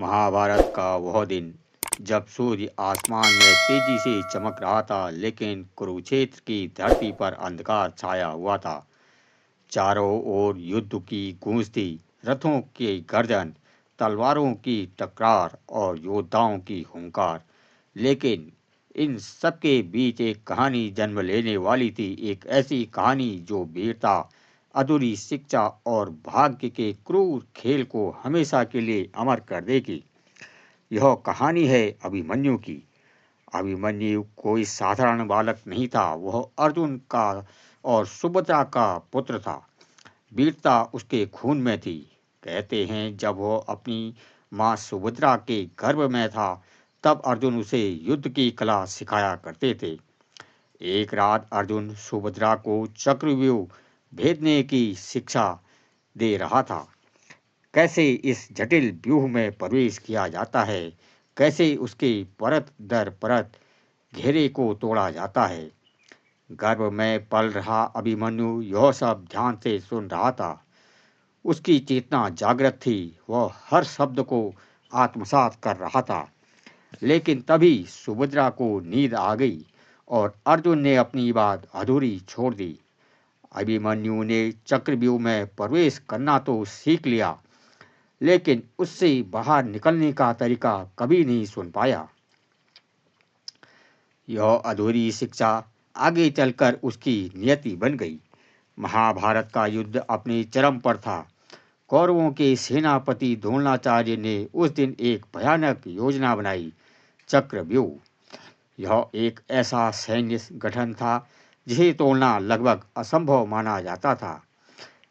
महाभारत का वह दिन जब सूर्य आसमान में तेजी से चमक रहा था, लेकिन कुरुक्षेत्र की धरती पर अंधकार छाया हुआ था। चारों ओर युद्ध की गूंज थी। रथों की गर्जन, तलवारों की टकरार और योद्धाओं की हुंकार। लेकिन इन सबके बीच एक कहानी जन्म लेने वाली थी। एक ऐसी कहानी जो वीरता, अधूरी शिक्षा और भाग्य के क्रूर खेल को हमेशा के लिए अमर कर देगी। यह कहानी है अभिमन्यु की। अभिमन्यु कोई साधारण बालक नहीं था। वह अर्जुन का और सुभद्रा का पुत्र था। वीरता उसके खून में थी। कहते हैं जब वह अपनी मां सुभद्रा के गर्भ में था, तब अर्जुन उसे युद्ध की कला सिखाया करते थे। एक रात अर्जुन सुभद्रा को चक्रव्यूह भेदने की शिक्षा दे रहा था। कैसे इस जटिल व्यूह में प्रवेश किया जाता है, कैसे उसके परत दर परत घेरे को तोड़ा जाता है। गर्भ में पल रहा अभिमन्यु यह सब ध्यान से सुन रहा था। उसकी चेतना जागृत थी। वह हर शब्द को आत्मसात कर रहा था। लेकिन तभी सुभद्रा को नींद आ गई और अर्जुन ने अपनी बात अधूरी छोड़ दी। अभिमन्यु ने चक्रव्यूह में प्रवेश करना तो सीख लिया, लेकिन उससे बाहर निकलने का तरीका कभी नहीं सुन पाया। यह अधूरी शिक्षा आगे चलकर उसकी नियति बन गई। महाभारत का युद्ध अपने चरम पर था। कौरवों के सेनापति द्रोणाचार्य ने उस दिन एक भयानक योजना बनाई, चक्रव्यूह। यह एक ऐसा सैन्य गठन था जिसे तोड़ना लगभग असंभव माना जाता था।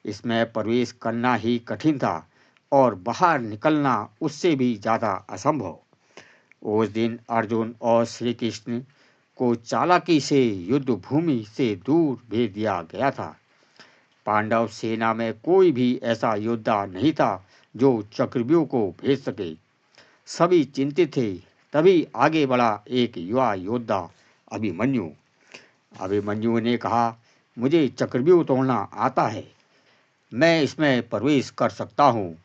इसमें प्रवेश करना ही कठिन था और बाहर निकलना उससे भी ज़्यादा असंभव। उस दिन अर्जुन और श्री कृष्ण को चालाकी से युद्ध भूमि से दूर भेज दिया गया था। पांडव सेना में कोई भी ऐसा योद्धा नहीं था जो चक्रव्यूह को भेज सके। सभी चिंतित थे। तभी आगे बढ़ा एक युवा योद्धा, अभिमन्यु। अभिमन्यु ने कहा, मुझे चक्रव्यूह तोड़ना आता है, मैं इसमें प्रवेश कर सकता हूँ।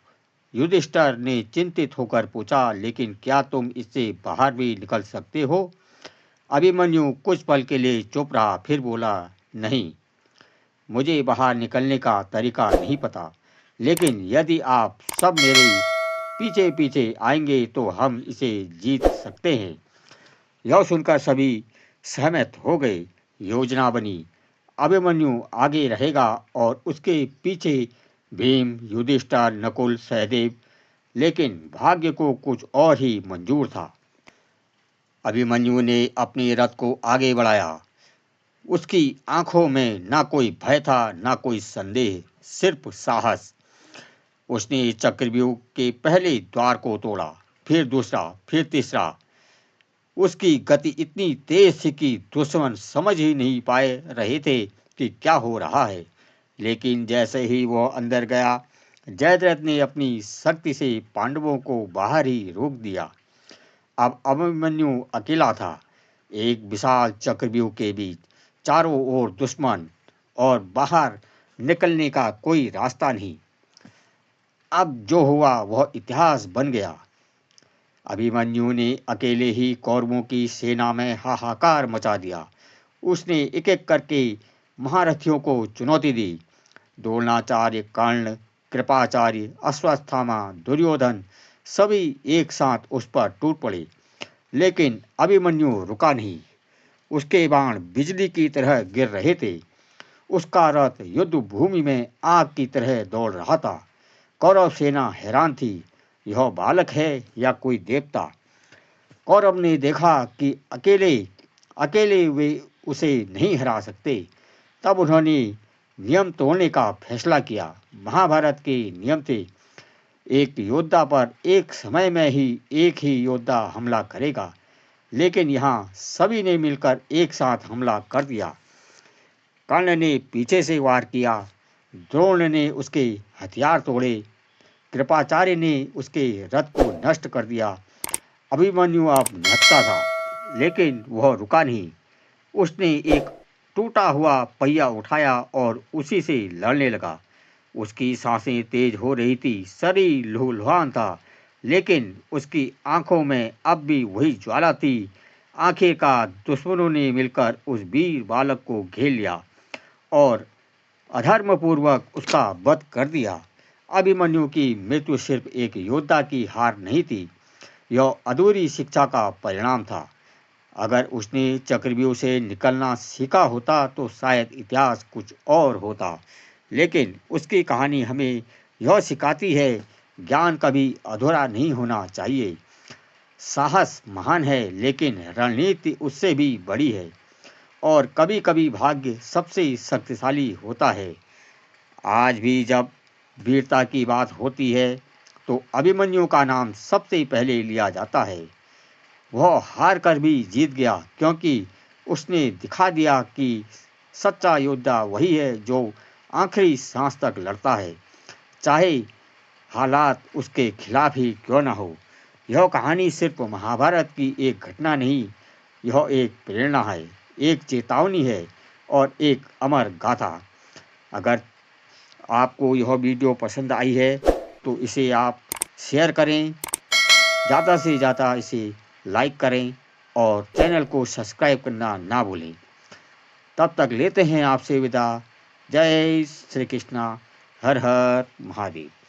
युधिष्ठिर ने चिंतित होकर पूछा, लेकिन क्या तुम इससे बाहर भी निकल सकते हो? अभिमन्यु कुछ पल के लिए चुप रहा, फिर बोला, नहीं, मुझे बाहर निकलने का तरीका नहीं पता, लेकिन यदि आप सब मेरे पीछे पीछे आएंगे तो हम इसे जीत सकते हैं। यह सुनकर सभी सहमत हो गए। योजना बनी, अभिमन्यु आगे रहेगा और उसके पीछे भीम, युधिष्ठिर, नकुल, सहदेव। लेकिन भाग्य को कुछ और ही मंजूर था। अभिमन्यु ने अपने रथ को आगे बढ़ाया। उसकी आंखों में ना कोई भय था, ना कोई संदेह, सिर्फ साहस। उसने चक्रव्यूह के पहले द्वार को तोड़ा, फिर दूसरा, फिर तीसरा। उसकी गति इतनी तेज थी कि दुश्मन समझ ही नहीं पाए रहे थे कि क्या हो रहा है। लेकिन जैसे ही वह अंदर गया, जयद्रथ ने अपनी शक्ति से पांडवों को बाहर ही रोक दिया। अब अभिमन्यु अकेला था, एक विशाल चक्रव्यूह के बीच, चारों ओर दुश्मन और बाहर निकलने का कोई रास्ता नहीं। अब जो हुआ वह इतिहास बन गया। अभिमन्यु ने अकेले ही कौरवों की सेना में हाहाकार मचा दिया। उसने एक एक करके महारथियों को चुनौती दी। द्रोणाचार्य, कर्ण, कृपाचार्य, अश्वत्थामा, दुर्योधन सभी एक साथ उस पर टूट पड़े। लेकिन अभिमन्यु रुका नहीं। उसके बाण बिजली की तरह गिर रहे थे। उसका रथ युद्ध भूमि में आग की तरह दौड़ रहा था। कौरव सेना हैरान थी, यह बालक है या कोई देवता। कौरव ने देखा कि अकेले अकेले वे उसे नहीं हरा सकते। तब उन्होंने नियम तोड़ने का फैसला किया। महाभारत के नियम थे, एक योद्धा पर एक समय में ही एक ही योद्धा हमला करेगा। लेकिन यहाँ सभी ने मिलकर एक साथ हमला कर दिया। कर्ण ने पीछे से वार किया, द्रोण ने उसके हथियार तोड़े, कृपाचार्य ने उसके रथ को नष्ट कर दिया। अभिमन्यु अब निहत्था था, लेकिन वह रुका नहीं। उसने एक टूटा हुआ पहिया उठाया और उसी से लड़ने लगा। उसकी सांसें तेज हो रही थी, शरीर लहूलुहान था। लेकिन उसकी आंखों में अब भी वही ज्वाला थी। आखिरकार दुश्मनों ने मिलकर उस वीर बालक को घेर लिया और अधर्मपूर्वक उसका वध कर दिया। अभिमन्यु की मृत्यु सिर्फ एक योद्धा की हार नहीं थी, यह अधूरी शिक्षा का परिणाम था। अगर उसने चक्रव्यूह से निकलना सीखा होता तो शायद इतिहास कुछ और होता। लेकिन उसकी कहानी हमें यह सिखाती है, ज्ञान कभी अधूरा नहीं होना चाहिए। साहस महान है, लेकिन रणनीति उससे भी बड़ी है। और कभी-कभी भाग्य सबसे शक्तिशाली होता है। आज भी जब वीरता की बात होती है, तो अभिमन्यु का नाम सबसे पहले लिया जाता है। वह हार कर भी जीत गया, क्योंकि उसने दिखा दिया कि सच्चा योद्धा वही है जो आखिरी सांस तक लड़ता है, चाहे हालात उसके खिलाफ ही क्यों न हो। यह कहानी सिर्फ महाभारत की एक घटना नहीं, यह एक प्रेरणा है, एक चेतावनी है और एक अमर गाथा। अगर आपको यह वीडियो पसंद आई है तो इसे आप शेयर करें, ज़्यादा से ज़्यादा इसे लाइक करें और चैनल को सब्सक्राइब करना ना भूलें। तब तक लेते हैं आपसे विदा। जय श्री कृष्णा। हर हर महादेव।